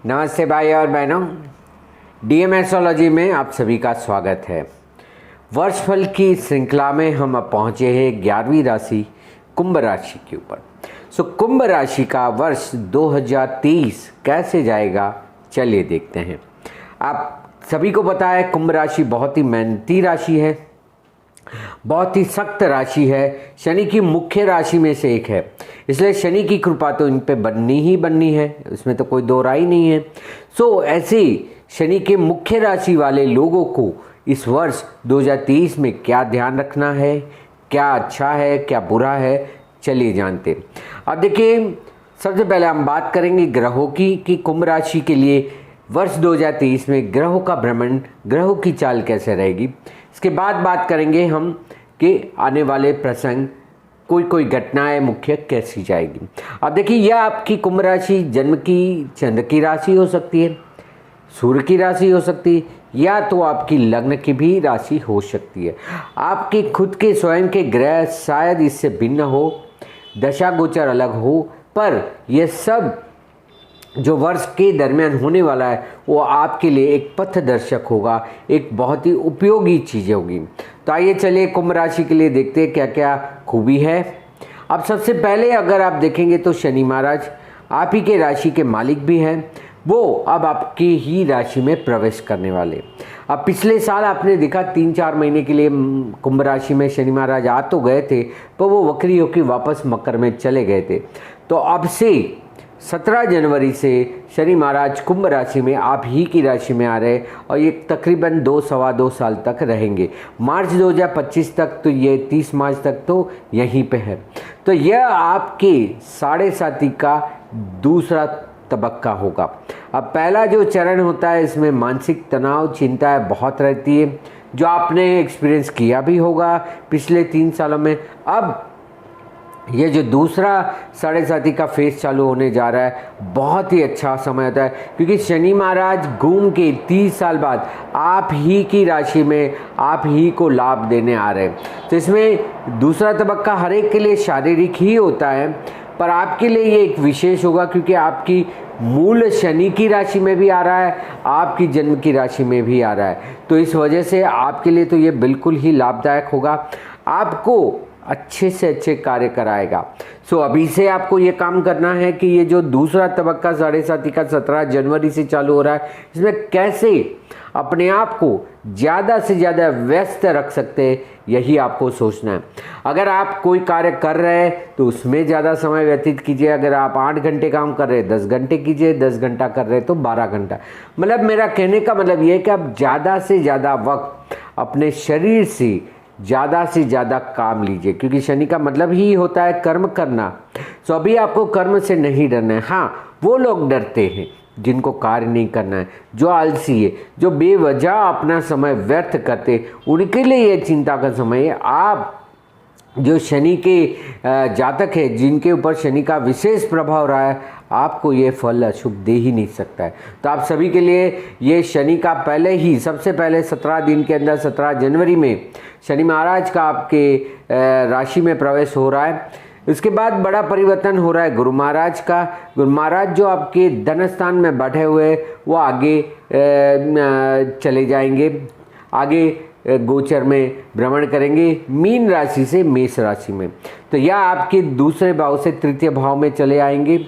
नमस्ते भाई और बहनों, डीएम एस्ट्रोलॉजी में आप सभी का स्वागत है। वर्षफल की श्रृंखला में हम अब पहुंचे हैं 11वीं राशि कुंभ राशि के ऊपर। कुंभ राशि का वर्ष 2023 कैसे जाएगा, चलिए देखते हैं। आप सभी को पता है कुंभ राशि बहुत ही मेहनती राशि है, बहुत ही सख्त राशि है, शनि की मुख्य राशि में से एक है, इसलिए शनि की कृपा तो इन पे बननी ही बननी है, इसमें तो कोई दो राय नहीं है। ऐसे शनि के मुख्य राशि वाले लोगों को इस वर्ष 2023 में क्या ध्यान रखना है, क्या अच्छा है क्या बुरा है, चलिए जानते हैं। अब देखिए, सबसे पहले हम बात करेंगे ग्रहों की कि कुंभ राशि के लिए वर्ष 2023 में ग्रहों का भ्रमण, ग्रहों की चाल कैसे रहेगी। इसके बाद बात करेंगे हम कि आने वाले प्रसंग, कोई घटनाएं मुख्य कैसी जाएगी। अब देखिए, यह आपकी कुंभ राशि जन्म की चंद्र की राशि हो सकती है, सूर्य की राशि हो सकती है, या तो आपकी लग्न की भी राशि हो सकती है। आपके खुद के स्वयं के ग्रह शायद इससे भिन्न हो, दशा गोचर अलग हो, पर यह सब जो वर्ष के दरमियान होने वाला है वो आपके लिए एक पथदर्शक होगा, एक बहुत ही उपयोगी चीज़ होगी। तो आइए चलिए कुंभ राशि के लिए देखते हैं क्या क्या खूबी है। अब सबसे पहले अगर आप देखेंगे तो शनि महाराज आप ही के राशि के मालिक भी हैं, वो अब आपकी ही राशि में प्रवेश करने वाले। अब पिछले साल आपने देखा 3-4 महीने के लिए कुंभ राशि में शनि महाराज आ तो गए थे, पर वो वक्री होकर वापस मकर में चले गए थे। तो अब से 17 जनवरी से शनि महाराज कुंभ राशि में आप ही की राशि में आ रहे हैं और ये तकरीबन 2-2.25 साल तक रहेंगे। मार्च 2025 तक, तो ये 30 मार्च तक तो यहीं पे है। तो यह आपके साढ़े साथी का दूसरा तबक्का होगा। अब पहला जो चरण होता है, इसमें मानसिक तनाव, चिंताएं बहुत रहती है, जो आपने एक्सपीरियंस किया भी होगा पिछले 3 सालों में। अब ये जो दूसरा साढ़े साथी का फेज चालू होने जा रहा है, बहुत ही अच्छा समय होता है, क्योंकि शनि महाराज घूम के 30 साल बाद आप ही की राशि में आप ही को लाभ देने आ रहे हैं। तो इसमें दूसरा तबक्का हर एक के लिए शारीरिक ही होता है, पर आपके लिए ये एक विशेष होगा क्योंकि आपकी मूल शनि की राशि में भी आ रहा है, आपकी जन्म की राशि में भी आ रहा है। तो इस वजह से आपके लिए तो ये बिल्कुल ही लाभदायक होगा, आपको अच्छे से अच्छे कार्य कराएगा। अभी से आपको ये काम करना है कि ये जो दूसरा तबक्का साढ़े साथी का 17 जनवरी से चालू हो रहा है, इसमें कैसे अपने आप को ज़्यादा से ज़्यादा व्यस्त रख सकते हैं, यही आपको सोचना है। अगर आप कोई कार्य कर रहे हैं तो उसमें ज़्यादा समय व्यतीत कीजिए। अगर आप 8 घंटे काम कर रहे हैं 10 घंटे कीजिए, 10 घंटा कर रहे हैं तो 12 घंटा। मतलब मेरा कहने का मतलब ये है कि आप ज़्यादा से ज़्यादा वक्त अपने शरीर से ज़्यादा काम लीजिए, क्योंकि शनि का मतलब ही होता है कर्म करना। अभी आपको कर्म से नहीं डरना है। हाँ, वो लोग डरते हैं जिनको कार्य नहीं करना है, जो आलसी है, जो बेवजह अपना समय व्यर्थ करते, उनके लिए ये चिंता का समय है। आप जो शनि के जातक है, जिनके ऊपर शनि का विशेष प्रभाव रहा है, आपको ये फल अशुभ दे ही नहीं सकता है। तो आप सभी के लिए ये शनि का पहले ही, सबसे पहले 17 दिन के अंदर 17 जनवरी में शनि महाराज का आपके राशि में प्रवेश हो रहा है। इसके बाद बड़ा परिवर्तन हो रहा है गुरु महाराज का। गुरु महाराज जो आपके धन स्थान में बैठे हुए, वो आगे चले जाएंगे, आगे गोचर में भ्रमण करेंगे मीन राशि से मेष राशि में। तो यह आपके दूसरे भाव से तृतीय भाव में चले आएंगे।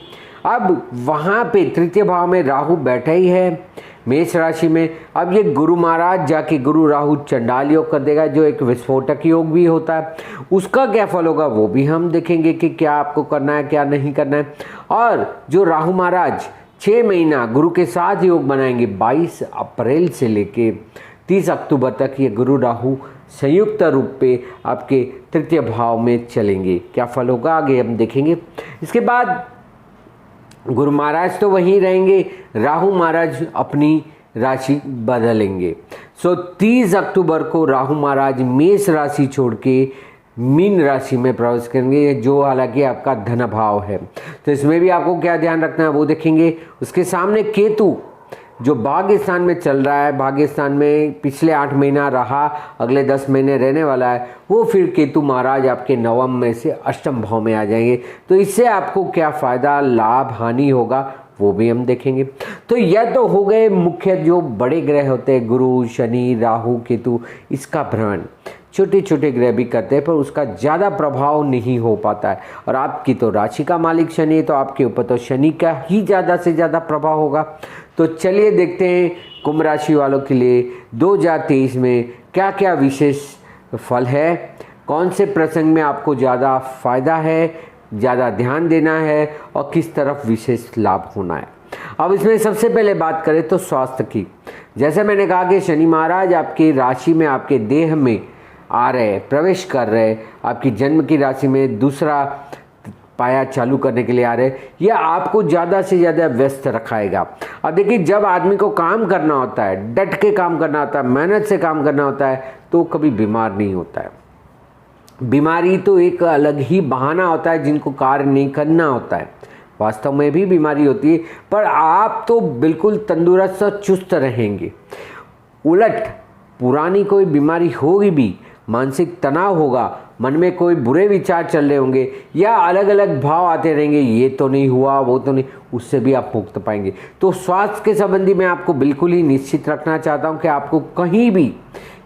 अब वहाँ पे तृतीय भाव में राहु बैठा ही है मेष राशि में। अब ये गुरु महाराज जाके गुरु राहु चंडाल योग कर देगा, जो एक विस्फोटक योग भी होता है। उसका क्या फल होगा वो भी हम देखेंगे कि क्या आपको करना है क्या नहीं करना है। और जो राहु महाराज 6 महीना गुरु के साथ योग बनाएंगे, 22 अप्रैल से लेके 30 अक्टूबर तक ये गुरु राहु संयुक्त रूप पे आपके तृतीय भाव में चलेंगे। क्या फल होगा आगे हम देखेंगे। इसके बाद गुरु महाराज तो वहीं रहेंगे, राहु महाराज अपनी राशि बदलेंगे। 30 अक्टूबर को राहु महाराज मेष राशि छोड़ के मीन राशि में प्रवेश करेंगे, जो हालांकि आपका धन भाव है। तो इसमें भी आपको क्या ध्यान रखना है वो देखेंगे। उसके सामने केतु जो भाग्य स्थान में चल रहा है, भाग्य स्थान में पिछले 8 महीना रहा, अगले 10 महीने रहने वाला है, वो फिर केतु महाराज आपके नवम में से अष्टम भाव में आ जाएंगे। तो इससे आपको क्या फ़ायदा, लाभ, हानि होगा वो भी हम देखेंगे। तो यह तो हो गए मुख्य जो बड़े ग्रह होते हैं, गुरु, शनि, राहु, केतु, इसका भ्रमण। छोटे छोटे ग्रह भी करते हैं पर उसका ज़्यादा प्रभाव नहीं हो पाता है। और आपकी तो राशि का मालिक शनि है, तो आपके ऊपर तो शनि का ही ज़्यादा से ज़्यादा प्रभाव होगा। तो चलिए देखते हैं कुंभ राशि वालों के लिए 2023 में क्या क्या विशेष फल है, कौन से प्रसंग में आपको ज़्यादा फायदा है, ज़्यादा ध्यान देना है और किस तरफ विशेष लाभ होना है। अब इसमें सबसे पहले बात करें तो स्वास्थ्य की। जैसे मैंने कहा कि शनि महाराज आपकी राशि में, आपके देह में आ रहे, प्रवेश कर रहे, आपकी जन्म की राशि में दूसरा पाया चालू करने के लिए आ रहे, यह आपको ज़्यादा से ज़्यादा व्यस्त रखाएगा। अब देखिए, जब आदमी को काम करना होता है, डट के काम करना होता है, मेहनत से काम करना होता है, तो कभी बीमार नहीं होता है। बीमारी तो एक अलग ही बहाना होता है जिनको कार्य नहीं करना होता है। वास्तव में भी बीमारी होती है, पर आप तो बिल्कुल तंदुरुस्त और चुस्त रहेंगे। उलट पुरानी कोई बीमारी होगी भी, मानसिक तनाव होगा, मन में कोई बुरे विचार चल रहे होंगे या अलग अलग भाव आते रहेंगे, ये तो नहीं हुआ, वो तो नहीं, उससे भी आप मुक्त पाएंगे। तो स्वास्थ्य के संबंधी मैं आपको बिल्कुल ही निश्चित रखना चाहता हूं कि आपको कहीं भी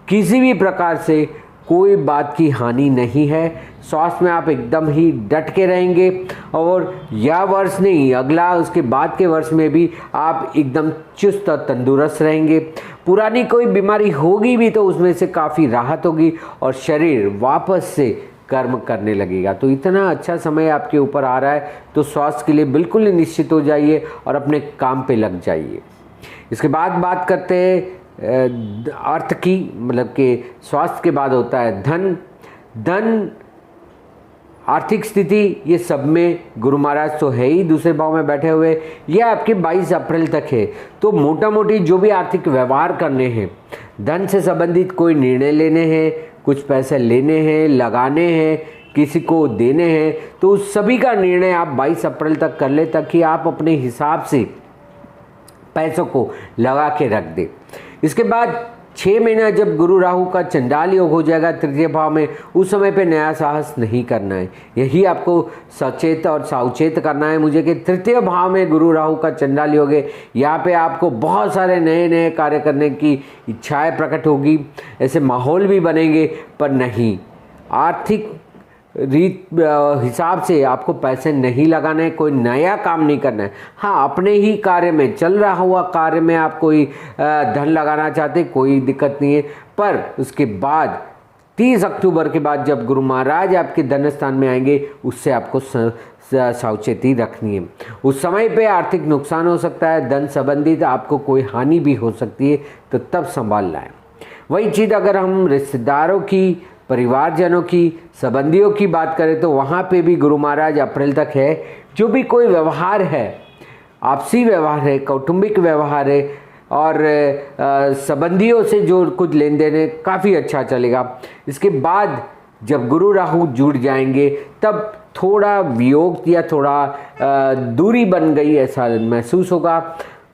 किसी भी प्रकार से कोई बात की हानि नहीं है। स्वास्थ्य में आप एकदम ही डट के रहेंगे और यह वर्ष नहीं, अगला उसके बाद के वर्ष में भी आप एकदम चुस्त और तंदुरुस्त रहेंगे। पुरानी कोई बीमारी होगी भी तो उसमें से काफ़ी राहत होगी और शरीर वापस से कर्म करने लगेगा। तो इतना अच्छा समय आपके ऊपर आ रहा है, तो स्वास्थ्य के लिए बिल्कुल ही निश्चित हो जाइए और अपने काम पे लग जाइए। इसके बाद बात करते हैं अर्थ की, मतलब कि स्वास्थ्य के बाद होता है धन, आर्थिक स्थिति। ये सब में गुरु महाराज तो है ही दूसरे भाव में बैठे हुए, ये आपके 22 अप्रैल तक है। तो मोटा मोटी जो भी आर्थिक व्यवहार करने हैं, धन से संबंधित कोई निर्णय लेने हैं, कुछ पैसे लेने हैं, लगाने हैं, किसी को देने हैं, तो उस सभी का निर्णय आप 22 अप्रैल तक कर ले, ताकि आप अपने हिसाब से पैसों को लगा के रख दे। इसके बाद 6 महीना जब गुरु राहु का चंडाल योग हो जाएगा तृतीय भाव में, उस समय पे नया साहस नहीं करना है। यही आपको सचेत और सावचेत करना है मुझे कि तृतीय भाव में गुरु राहु का चंडाल योग है। यहाँ पे आपको बहुत सारे नए नए कार्य करने की इच्छाएं प्रकट होगी, ऐसे माहौल भी बनेंगे, पर नहीं, आर्थिक हिसाब से आपको पैसे नहीं लगाना है, कोई नया काम नहीं करना है। हाँ, अपने ही कार्य में, चल रहा हुआ कार्य में आप कोई धन लगाना चाहते, कोई दिक्कत नहीं है। पर उसके बाद 30 अक्टूबर के बाद जब गुरु महाराज आपके धन स्थान में आएंगे, उससे आपको सावचेती रखनी है। उस समय पे आर्थिक नुकसान हो सकता है, धन संबंधित आपको कोई हानि भी हो सकती है, तो तब संभालना है। वही चीज़ अगर हम रिश्तेदारों की, परिवारजनों की, संबंधियों की बात करें तो वहाँ पे भी गुरु महाराज अप्रैल तक है। जो भी कोई व्यवहार है, आपसी व्यवहार है, कौटुंबिक व्यवहार है और संबंधियों से जो कुछ लेन देन है, काफ़ी अच्छा चलेगा। इसके बाद जब गुरु राहु जुड़ जाएंगे तब थोड़ा वियोग या थोड़ा दूरी बन गई ऐसा महसूस होगा।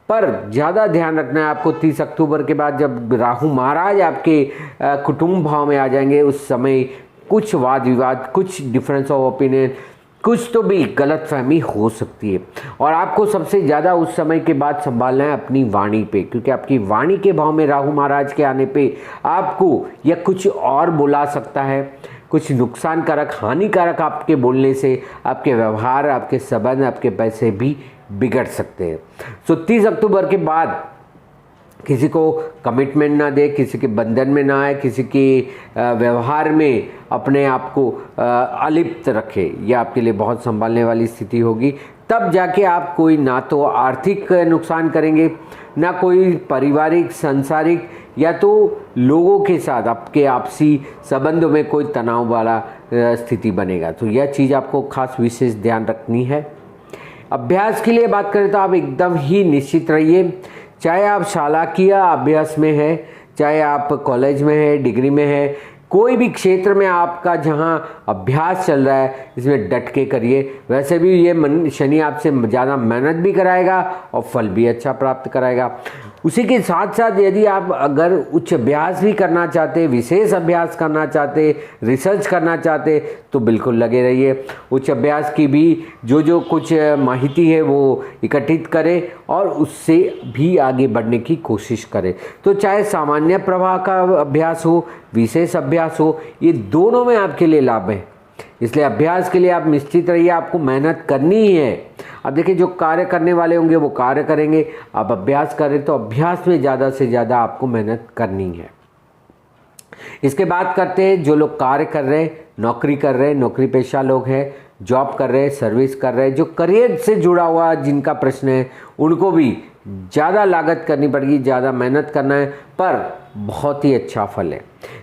पर ज़्यादा ध्यान रखना है आपको 30 अक्टूबर के बाद जब राहु महाराज आपके कुटुंब भाव में आ जाएंगे, उस समय कुछ वाद विवाद, कुछ डिफरेंस ऑफ ओपिनियन, कुछ तो भी गलतफहमी हो सकती है। और आपको सबसे ज़्यादा उस समय के बाद संभालना है अपनी वाणी पे, क्योंकि आपकी वाणी के भाव में राहु महाराज के आने पे आपको यह कुछ और बुला सकता है। कुछ नुकसानकारक, हानिकारक आपके बोलने से आपके व्यवहार, आपके संबंध, आपके पैसे भी बिगड़ सकते हैं। तो 30 अक्टूबर के बाद किसी को कमिटमेंट ना दे, किसी के बंधन में ना आए, किसी के व्यवहार में अपने आप को अलिप्त रखे, यह आपके लिए बहुत संभालने वाली स्थिति होगी। तब जाके आप कोई ना तो आर्थिक नुकसान करेंगे, ना कोई पारिवारिक, सांसारिक या तो लोगों के साथ आपके आपसी संबंधों में कोई तनाव वाला स्थिति बनेगा। तो यह चीज़ आपको खास विशेष ध्यान रखनी है। अभ्यास के लिए बात करें तो आप एकदम ही निश्चित रहिए, चाहे आप शालाकीय अभ्यास में है, चाहे आप कॉलेज में है, डिग्री में है, कोई भी क्षेत्र में आपका जहाँ अभ्यास चल रहा है, इसमें डट के करिए। वैसे भी ये शनि आपसे ज़्यादा मेहनत भी कराएगा और फल भी अच्छा प्राप्त कराएगा। उसी के साथ साथ यदि आप अगर उच्च अभ्यास भी करना चाहते, विशेष अभ्यास करना चाहते, रिसर्च करना चाहते, तो बिल्कुल लगे रहिए। उच्च अभ्यास की भी जो कुछ माहिती है वो इकट्ठित करें और उससे भी आगे बढ़ने की कोशिश करें। तो चाहे सामान्य प्रवाह का अभ्यास हो, विशेष अभ्यास हो, ये दोनों में आपके लिए लाभ है। इसलिए अभ्यास के लिए आप निश्चित रहिए, आपको मेहनत करनी ही है। अब देखिए, जो कार्य करने वाले होंगे वो कार्य करेंगे, आप अभ्यास करें तो अभ्यास में ज़्यादा से ज़्यादा आपको मेहनत करनी है। इसके बाद करते हैं जो लोग कार्य कर रहे हैं, नौकरी कर रहे हैं, नौकरी पेशा लोग हैं, जॉब कर रहे हैं, सर्विस कर रहे हैं, जो करियर से जुड़ा हुआ जिनका प्रश्न है, उनको भी ज़्यादा लागत करनी पड़ेगी, ज़्यादा मेहनत करना है, पर बहुत ही अच्छा फल है।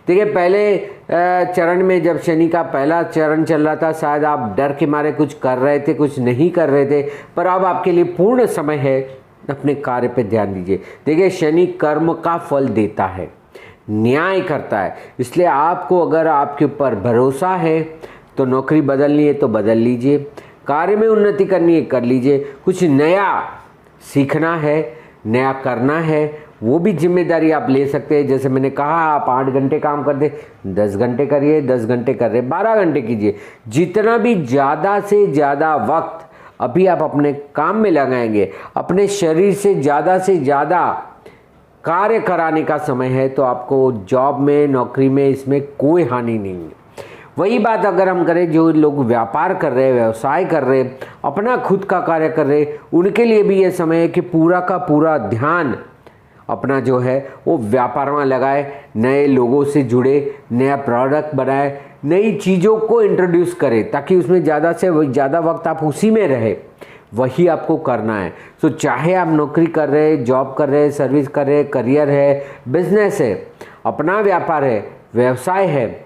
देखिए, पहले चरण में जब शनि का पहला चरण चल रहा था, शायद आप डर के मारे कुछ कर रहे थे, कुछ नहीं कर रहे थे, पर अब आपके लिए पूर्ण समय है, अपने कार्य पे ध्यान दीजिए। देखिए, शनि कर्म का फल देता है, न्याय करता है, इसलिए आपको अगर आपके ऊपर भरोसा है तो नौकरी बदलनी है तो बदल लीजिए, कार्य में उन्नति करनी है कर लीजिए, कुछ नया सीखना है, नया करना है, वो भी जिम्मेदारी आप ले सकते हैं। जैसे मैंने कहा, आप 8 घंटे काम कर दे, 10 घंटे करिए, 10 घंटे कर रहे 12 घंटे कीजिए। जितना भी ज़्यादा से ज़्यादा वक्त अभी आप अपने काम में लगाएंगे, अपने शरीर से ज़्यादा कार्य कराने का समय है, तो आपको जॉब में, नौकरी में, इसमें कोई हानि नहीं है। वही बात अगर हम करें जो लोग व्यापार कर रहे हैं, व्यवसाय कर रहे हैं, अपना खुद का कार्य कर रहे हैं, उनके लिए भी ये समय है कि पूरा का पूरा ध्यान अपना जो है वो व्यापार में लगाए, नए लोगों से जुड़े, नया प्रोडक्ट बनाए, नई चीज़ों को इंट्रोड्यूस करें, ताकि उसमें ज़्यादा से ज़्यादा वक्त आप उसी में रहे। वही आपको करना है। तो चाहे आप नौकरी कर रहे, जॉब कर रहे, सर्विस कर रहे, करियर है, बिजनेस है, अपना व्यापार है, व्यवसाय है,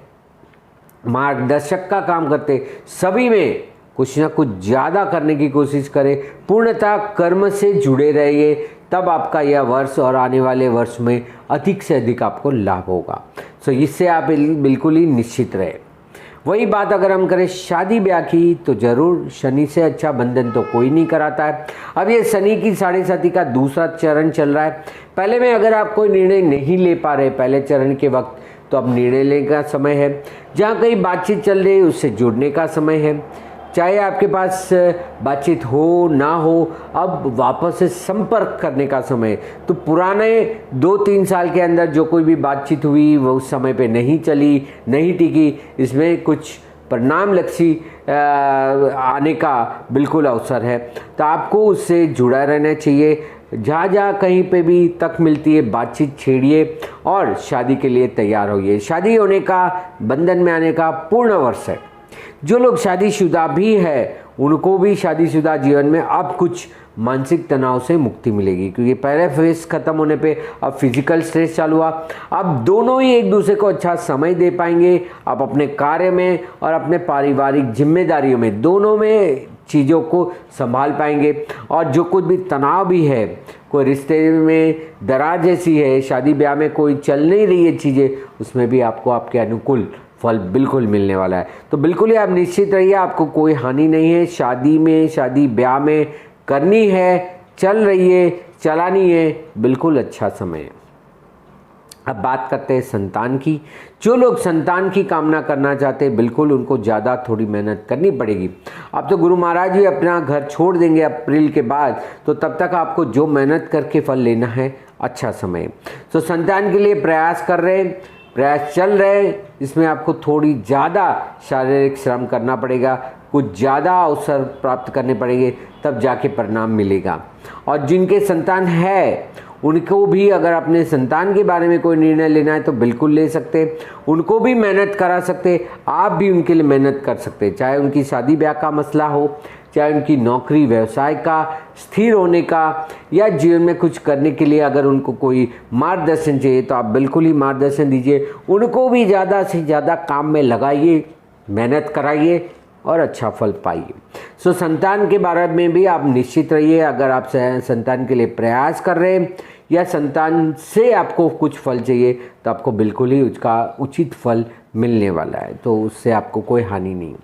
मार्गदर्शक का काम करते, सभी में कुछ ना कुछ ज़्यादा करने की कोशिश करें। पूर्णतः कर्म से जुड़े रहिए, तब आपका यह वर्ष और आने वाले वर्ष में अधिक से अधिक आपको लाभ होगा। सो इससे आप बिल्कुल ही निश्चित रहे। वही बात अगर हम करें शादी ब्याह की, तो जरूर शनि से अच्छा बंधन तो कोई नहीं कराता है। अब ये शनि की 7.5 का दूसरा चरण चल रहा है। पहले में अगर आप कोई निर्णय नहीं ले पा रहे पहले चरण के वक्त, तो अब निर्णय लेने का समय है। जहाँ कहीं बातचीत चल रही है उससे जुड़ने का समय है। चाहे आपके पास बातचीत हो ना हो, अब वापस से संपर्क करने का समय है। तो पुराने 2-3 साल के अंदर जो कोई भी बातचीत हुई वो उस समय पे नहीं चली, नहीं टिकी, इसमें कुछ परिणाम लक्षी आने का बिल्कुल अवसर है। तो आपको उससे जुड़ा रहना चाहिए। जहाँ कहीं पे भी तक मिलती है बातचीत छेड़िए और शादी के लिए तैयार होइए। शादी होने का, बंधन में आने का पूर्ण वर्ष है। जो लोग शादीशुदा भी है, उनको भी शादीशुदा जीवन में अब कुछ मानसिक तनाव से मुक्ति मिलेगी, क्योंकि पहले फेज खत्म होने पे अब फिजिकल स्ट्रेस चालू हुआ। अब दोनों ही एक दूसरे को अच्छा समय दे पाएंगे। आप अपने कार्य में और अपने पारिवारिक जिम्मेदारियों में, दोनों में चीज़ों को संभाल पाएंगे। और जो कुछ भी तनाव भी है, कोई रिश्ते में दरार जैसी है, शादी ब्याह में कोई चल नहीं रही है चीज़ें, उसमें भी आपको आपके अनुकूल फल बिल्कुल मिलने वाला है। तो बिल्कुल ही आप निश्चित रहिए, आपको कोई हानि नहीं है। शादी में, शादी ब्याह में करनी है, चल रही है, चलानी है, बिल्कुल अच्छा समय है। अब बात करते हैं संतान की। जो लोग संतान की कामना करना चाहते हैं, बिल्कुल उनको ज़्यादा थोड़ी मेहनत करनी पड़ेगी। अब तो गुरु महाराज भी अपना घर छोड़ देंगे अप्रैल के बाद, तो तब तक आपको जो मेहनत करके फल लेना है, अच्छा समय। तो संतान के लिए प्रयास कर रहे हैं, प्रयास चल रहे हैं, इसमें आपको थोड़ी ज़्यादा शारीरिक श्रम करना पड़ेगा, कुछ ज़्यादा अवसर प्राप्त करने पड़ेंगे, तब जाके परिणाम मिलेगा। और जिनके संतान है, उनको भी अगर अपने संतान के बारे में कोई निर्णय लेना है तो बिल्कुल ले सकते हैं। उनको भी मेहनत करा सकते हैं, आप भी उनके लिए मेहनत कर सकते हैं। चाहे उनकी शादी ब्याह का मसला हो, चाहे उनकी नौकरी व्यवसाय का स्थिर होने का, या जीवन में कुछ करने के लिए अगर उनको कोई मार्गदर्शन चाहिए, तो आप बिल्कुल ही मार्गदर्शन दीजिए। उनको भी ज़्यादा से ज़्यादा काम में लगाइए, मेहनत कराइए और अच्छा फल पाइए। सो संतान के बारे में भी आप निश्चित रहिए। अगर आप संतान के लिए प्रयास कर रहे हैं या संतान से आपको कुछ फल चाहिए, तो आपको बिल्कुल ही उसका उचित फल मिलने वाला है, तो उससे आपको कोई हानि नहीं।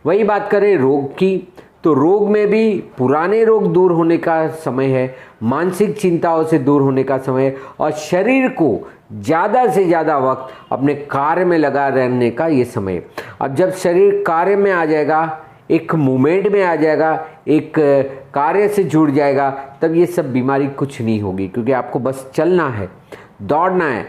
वही बात करें रोग की, तो रोग में भी पुराने रोग दूर होने का समय है, मानसिक चिंताओं से दूर होने का समय है और शरीर को ज़्यादा से ज़्यादा वक्त अपने कार्य में लगा रहने का ये समय। अब जब शरीर कार्य में आ जाएगा, एक मूवमेंट में आ जाएगा, एक कार्य से जुड़ जाएगा, तब ये सब बीमारी कुछ नहीं होगी, क्योंकि आपको बस चलना है, दौड़ना है,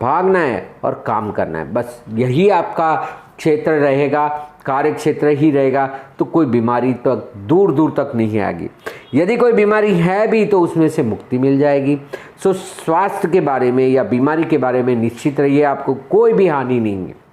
भागना है और काम करना है। बस यही आपका क्षेत्र रहेगा, कार्य क्षेत्र ही रहेगा, तो कोई बीमारी तक दूर दूर तक नहीं आएगी। यदि कोई बीमारी है भी तो उसमें से मुक्ति मिल जाएगी। सो स्वास्थ्य के बारे में या बीमारी के बारे में निश्चित रहिए, आपको कोई भी हानि नहीं है।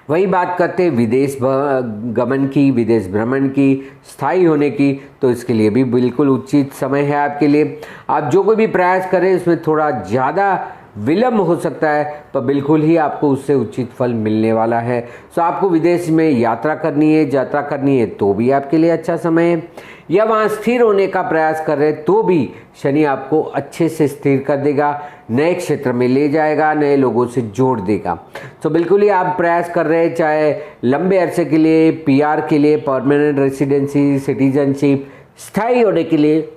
वही बात करते विदेश गमन की, विदेश भ्रमण की, स्थायी होने की, तो इसके लिए भी बिल्कुल उचित समय है आपके लिए। आप जो कोई भी प्रयास करें उसमें थोड़ा ज़्यादा विलंब हो सकता है, पर बिल्कुल ही आपको उससे उचित फल मिलने वाला है। सो आपको विदेश में यात्रा करनी है तो भी आपके लिए अच्छा समय है, या वहाँ स्थिर होने का प्रयास कर रहे तो भी शनि आपको अच्छे से स्थिर कर देगा, नए क्षेत्र में ले जाएगा, नए लोगों से जोड़ देगा। तो बिल्कुल ही आप प्रयास कर रहे हैं, चाहे लंबे अरसे के लिए, PR के लिए, परमानेंट रेसिडेंसी, सिटीजनशिप, स्थायी होने के लिए,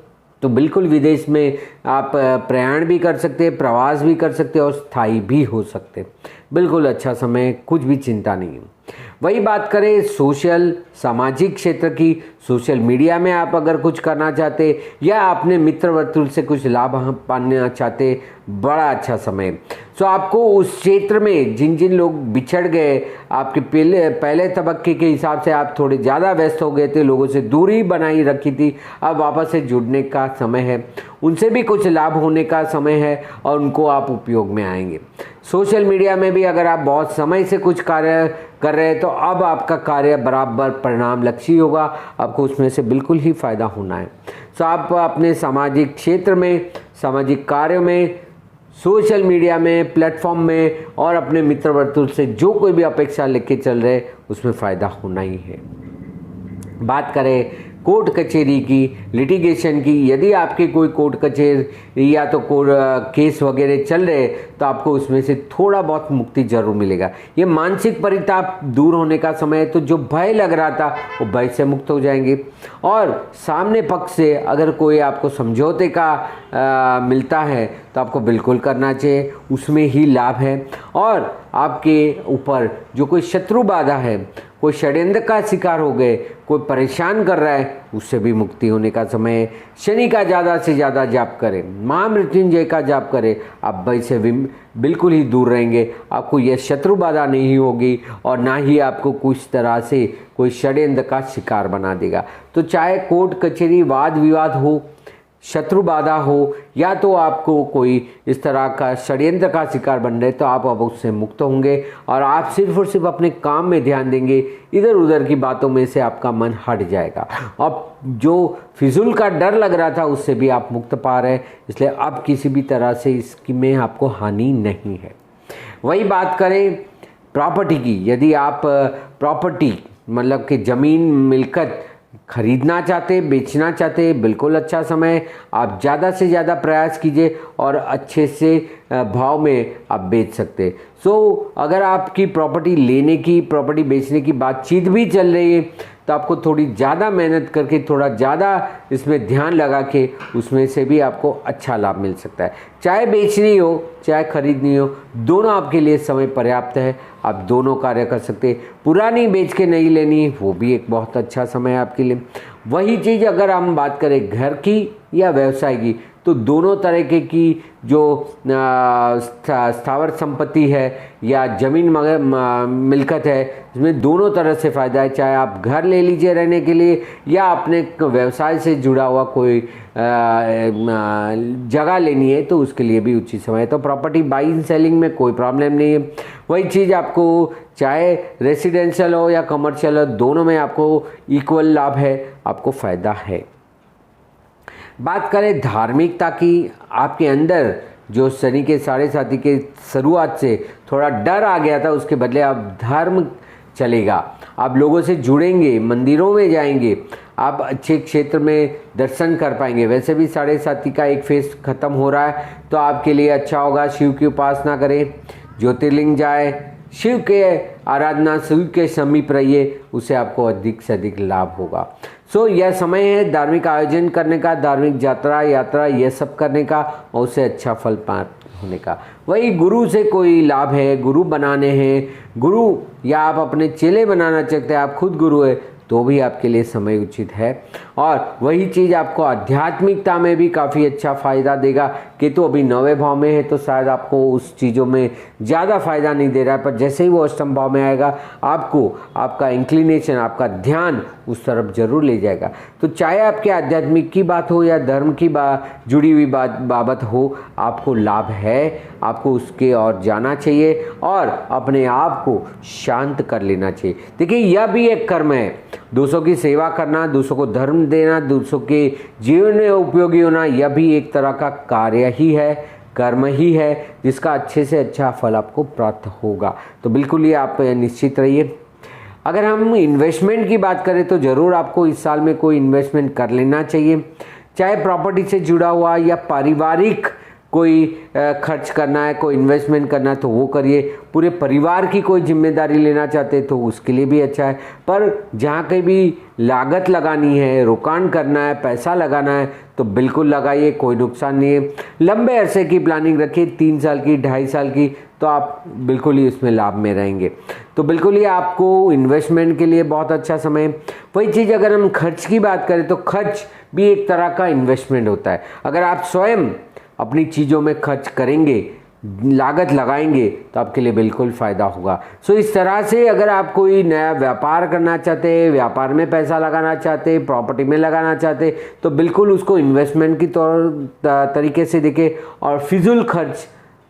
तो बिल्कुल विदेश में आप प्रयाण भी कर सकते हैं, प्रवास भी कर सकते हैं और स्थायी भी हो सकते हैं। बिल्कुल अच्छा समय, कुछ भी चिंता नहीं है। वही बात करें सोशल सामाजिक क्षेत्र की, सोशल मीडिया में आप अगर कुछ करना चाहते या अपने मित्र वर्तुल से कुछ लाभ पाना चाहते, बड़ा अच्छा समय। सो आपको उस क्षेत्र में जिन जिन लोग बिछड़ गए, आपके पहले तबक्के के हिसाब से आप थोड़े ज़्यादा व्यस्त हो गए थे, लोगों से दूरी बनाई रखी थी, अब वापस से जुड़ने का समय है, उनसे भी कुछ लाभ होने का समय है और उनको आप उपयोग में आएंगे। सोशल मीडिया में भी अगर आप बहुत समय से कुछ कार्य कर रहे हैं तो अब आपका कार्य बराबर परिणाम लक्ष्य होगा, आपको उसमें से बिल्कुल ही फायदा होना है। तो आप अपने सामाजिक क्षेत्र में, सामाजिक कार्यों में, सोशल मीडिया में, प्लेटफॉर्म में और अपने मित्र वर्तुल से जो कोई भी अपेक्षा लेके चल रहे उसमें फ़ायदा होना ही है। बात करें कोर्ट कचहरी की, लिटिगेशन की, यदि आपके कोई कोर्ट कचहरी या तो केस वगैरह चल रहे तो आपको उसमें से थोड़ा बहुत मुक्ति जरूर मिलेगा। ये मानसिक परिताप दूर होने का समय है, तो जो भय लग रहा था वो भय से मुक्त हो जाएंगे। और सामने पक्ष से अगर कोई आपको समझौते का मिलता है तो आपको बिल्कुल करना चाहिए, उसमें ही लाभ है। और आपके ऊपर जो कोई शत्रु बाधा है, कोई षड्यंत्र का शिकार हो गए, कोई परेशान कर रहा है, उससे भी मुक्ति होने का समय है। शनि का ज़्यादा से ज़्यादा जाप करें, महामृत्युंजय का जाप करें, आप भय से बिल्कुल ही दूर रहेंगे। आपको यह शत्रु बाधा नहीं होगी और ना ही आपको कुछ तरह से कोई षड्यंत्र का शिकार बना देगा। तो चाहे कोर्ट कचहरी, वाद विवाद हो, शत्रु बाधा हो, या तो आपको कोई इस तरह का षड्यंत्र का शिकार बन रहे, तो आप अब उससे मुक्त होंगे और आप सिर्फ और सिर्फ अपने काम में ध्यान देंगे। इधर उधर की बातों में से आपका मन हट जाएगा। अब जो फिजूल का डर लग रहा था उससे भी आप मुक्त पा रहे हैं, इसलिए अब किसी भी तरह से इसमें आपको हानि नहीं है। वही बात करें प्रॉपर्टी की, यदि आप प्रॉपर्टी मतलब कि ज़मीन मिलकत खरीदना चाहते, बेचना चाहते, बिल्कुल अच्छा समय। आप ज़्यादा से ज़्यादा प्रयास कीजिए और अच्छे से भाव में आप बेच सकते। सो अगर आपकी प्रॉपर्टी लेने की, प्रॉपर्टी बेचने की बातचीत भी चल रही है तो आपको थोड़ी ज़्यादा मेहनत करके, थोड़ा ज़्यादा इसमें ध्यान लगा के उसमें से भी आपको अच्छा लाभ मिल सकता है। चाहे बेचनी हो चाहे खरीदनी हो, दोनों आपके लिए समय पर्याप्त है, आप दोनों कार्य कर सकते हैं। पुरानी बेच के नहीं लेनी, वो भी एक बहुत अच्छा समय है आपके लिए। वही चीज़ अगर हम बात करें घर की या व्यवसाय की, तो दोनों तरीके की जो स्थावर संपत्ति है या ज़मीन मिलकत है, इसमें दोनों तरह से फ़ायदा है। चाहे आप घर ले लीजिए रहने के लिए या अपने व्यवसाय से जुड़ा हुआ कोई जगह लेनी है तो उसके लिए भी उचित समय है। तो प्रॉपर्टी बाइंग सेलिंग में कोई प्रॉब्लम नहीं है। वही चीज़ आपको चाहे रेसिडेंशियल हो या कमर्शियल हो, दोनों में आपको इक्वल लाभ है, आपको फ़ायदा है। बात करें धार्मिकता की, आपके अंदर जो शनि के साढ़े साथी के शुरुआत से थोड़ा डर आ गया था, उसके बदले आप धर्म चलेगा। आप लोगों से जुड़ेंगे, मंदिरों में जाएंगे, आप अच्छे क्षेत्र में दर्शन कर पाएंगे। वैसे भी साढ़े साथी का एक फेज खत्म हो रहा है तो आपके लिए अच्छा होगा। शिव की उपासना करें, ज्योतिर्लिंग जाए, शिव के आराधना, शिव के समीप रहिए, उससे आपको अधिक से अधिक लाभ होगा। यह समय है धार्मिक आयोजन करने का, धार्मिक यात्रा ये सब करने का और उससे अच्छा फल प्राप्त होने का। वही गुरु से कोई लाभ है, गुरु बनाने हैं, गुरु या आप अपने चेले बनाना चाहते हैं, आप खुद गुरु है, तो भी आपके लिए समय उचित है। और वही चीज़ आपको आध्यात्मिकता में भी काफ़ी अच्छा फ़ायदा देगा। केतु अभी 9वें भाव में है तो शायद आपको उस चीज़ों में ज़्यादा फायदा नहीं दे रहा है, पर जैसे ही वो अष्टम भाव में आएगा आपको आपका इंक्लिनेशन, आपका ध्यान उस तरफ जरूर ले जाएगा। तो चाहे आपके आध्यात्मिक की बात हो या धर्म की जुड़ी हुई बाबत हो, आपको लाभ है, आपको उसके और जाना चाहिए और अपने आप को शांत कर लेना चाहिए। देखिए, यह भी एक कर्म है, दूसरों की सेवा करना, दूसरों को धर्म देना, दूसरों के जीवन में उपयोगी होना, यह भी एक तरह का कार्य ही है, कर्म ही है, जिसका अच्छे से अच्छा फल आपको प्राप्त होगा। तो बिल्कुल ये आप निश्चित रहिए। अगर हम इन्वेस्टमेंट की बात करें तो ज़रूर आपको इस साल में कोई इन्वेस्टमेंट कर लेना चाहिए, चाहे प्रॉपर्टी से जुड़ा हुआ या पारिवारिक कोई खर्च करना है, कोई इन्वेस्टमेंट करना है तो वो करिए। पूरे परिवार की कोई जिम्मेदारी लेना चाहते हैं तो उसके लिए भी अच्छा है। पर जहाँ कहीं भी लागत लगानी है, रोकान करना है, पैसा लगाना है तो बिल्कुल लगाइए, कोई नुकसान नहीं है। लंबे अरसे की प्लानिंग रखिए, 3 साल की, 2.5 साल की, तो आप बिल्कुल ही उसमें लाभ में रहेंगे। तो बिल्कुल ही आपको इन्वेस्टमेंट के लिए बहुत अच्छा समय है। वही चीज़ अगर हम खर्च की बात करें तो खर्च भी एक तरह का इन्वेस्टमेंट होता है। अगर आप स्वयं अपनी चीज़ों में खर्च करेंगे, लागत लगाएंगे तो आपके लिए बिल्कुल फ़ायदा होगा। इस तरह से अगर आप कोई नया व्यापार करना चाहते हैं, व्यापार में पैसा लगाना चाहते हैं, प्रॉपर्टी में लगाना चाहते हैं, तो बिल्कुल उसको इन्वेस्टमेंट की तरीके से देखें और फिजूल खर्च,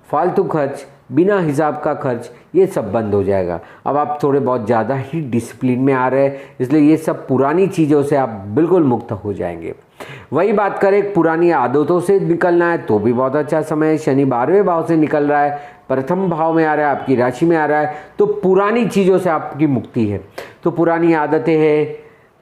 फालतू खर्च, बिना हिसाब का खर्च, ये सब बंद हो जाएगा। अब आप थोड़े बहुत ज़्यादा ही डिसिप्लिन में आ रहे हैं, इसलिए ये सब पुरानी चीज़ों से आप बिल्कुल मुक्त हो जाएंगे। वही बात करें पुरानी आदतों से निकलना है तो भी बहुत अच्छा समय है। शनि 12वें भाव से निकल रहा है, प्रथम भाव में आ रहा है, आपकी राशि में आ रहा है, तो पुरानी चीज़ों से आपकी मुक्ति है। तो पुरानी आदतें हैं,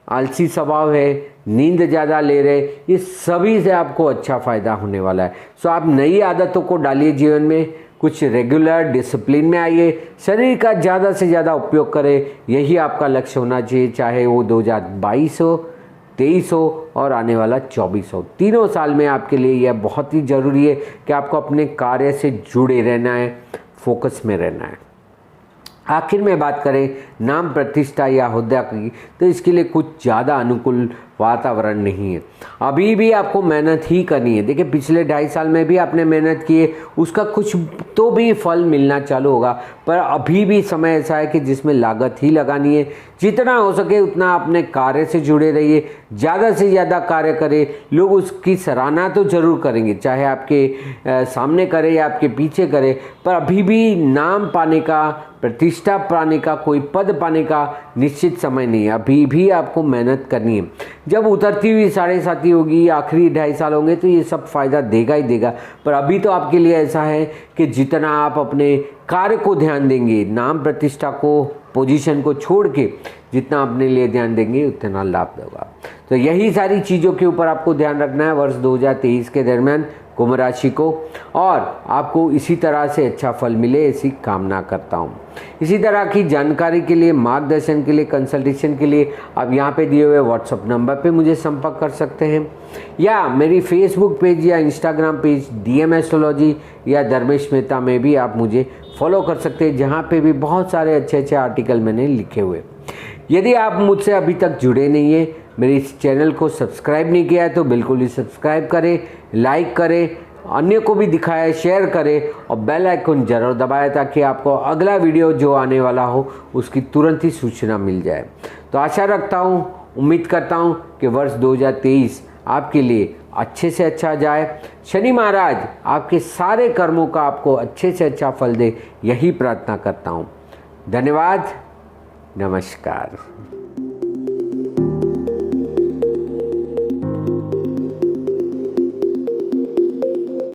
आलसी स्वभाव है, नींद ज़्यादा ले रहे, ये सभी से आपको अच्छा फ़ायदा होने वाला है। आप नई आदतों को डालिए जीवन में, कुछ रेगुलर डिसिप्लिन में आइए, शरीर का ज़्यादा से ज़्यादा उपयोग करें, यही आपका लक्ष्य होना चाहिए। चाहे वो 2022 हो, 23 हो और आने वाला 24 हो, तीनों साल में आपके लिए यह बहुत ही ज़रूरी है कि आपको अपने कार्य से जुड़े रहना है, फोकस में रहना है। आखिर में बात करें नाम प्रतिष्ठा या हुद्दा की, तो इसके लिए कुछ ज़्यादा अनुकूल वातावरण नहीं है। अभी भी आपको मेहनत ही करनी है। देखिए, पिछले 2.5 साल में भी आपने मेहनत की है, उसका कुछ तो भी फल मिलना चालू होगा, पर अभी भी समय ऐसा है कि जिसमें लागत ही लगानी है। जितना हो सके उतना अपने कार्य से जुड़े रहिए, ज़्यादा से ज़्यादा कार्य करें। लोग उसकी सराहना तो ज़रूर करेंगे, चाहे आपके सामने करे या आपके पीछे करे, पर अभी भी नाम पाने का, प्रतिष्ठा पाने का, कोई पद पाने का निश्चित समय नहीं है। अभी भी आपको मेहनत करनी है। जब उतरती हुई 7.5 होगी, आखिरी 2.5 साल होंगे, तो ये सब फायदा देगा ही देगा। पर अभी तो आपके लिए ऐसा है कि जितना आप अपने कार्य को ध्यान देंगे, नाम प्रतिष्ठा को, पोजीशन को छोड़ के जितना अपने लिए ध्यान देंगे उतना लाभ देगा। तो यही सारी चीज़ों के ऊपर आपको ध्यान रखना है वर्ष 2023 के दरमियान कुंभ राशि को, और आपको इसी तरह से अच्छा फल मिले, ऐसी कामना करता हूँ। इसी तरह की जानकारी के लिए, मार्गदर्शन के लिए, कंसल्टेशन के लिए आप यहाँ पे दिए हुए व्हाट्सएप नंबर पे मुझे संपर्क कर सकते हैं, या मेरी फेसबुक पेज या इंस्टाग्राम पेज DM एस्ट्रोलॉजी या धर्मेश मेहता में भी आप मुझे फॉलो कर सकते हैं, जहाँ पे भी बहुत सारे अच्छे अच्छे आर्टिकल मैंने लिखे हुए। यदि आप मुझसे अभी तक जुड़े नहीं हैं, मेरे इस चैनल को सब्सक्राइब नहीं किया है, तो बिल्कुल ही सब्सक्राइब करें, लाइक करें, अन्य को भी दिखाएं, शेयर करें और बेल आइकन जरूर दबाएं, ताकि आपको अगला वीडियो जो आने वाला हो उसकी तुरंत ही सूचना मिल जाए। तो आशा रखता हूँ, उम्मीद करता हूँ कि वर्ष 2023 आपके लिए अच्छे से अच्छा जाए। शनि महाराज आपके सारे कर्मों का आपको अच्छे से अच्छा फल दे, यही प्रार्थना करता हूँ। धन्यवाद, नमस्कार।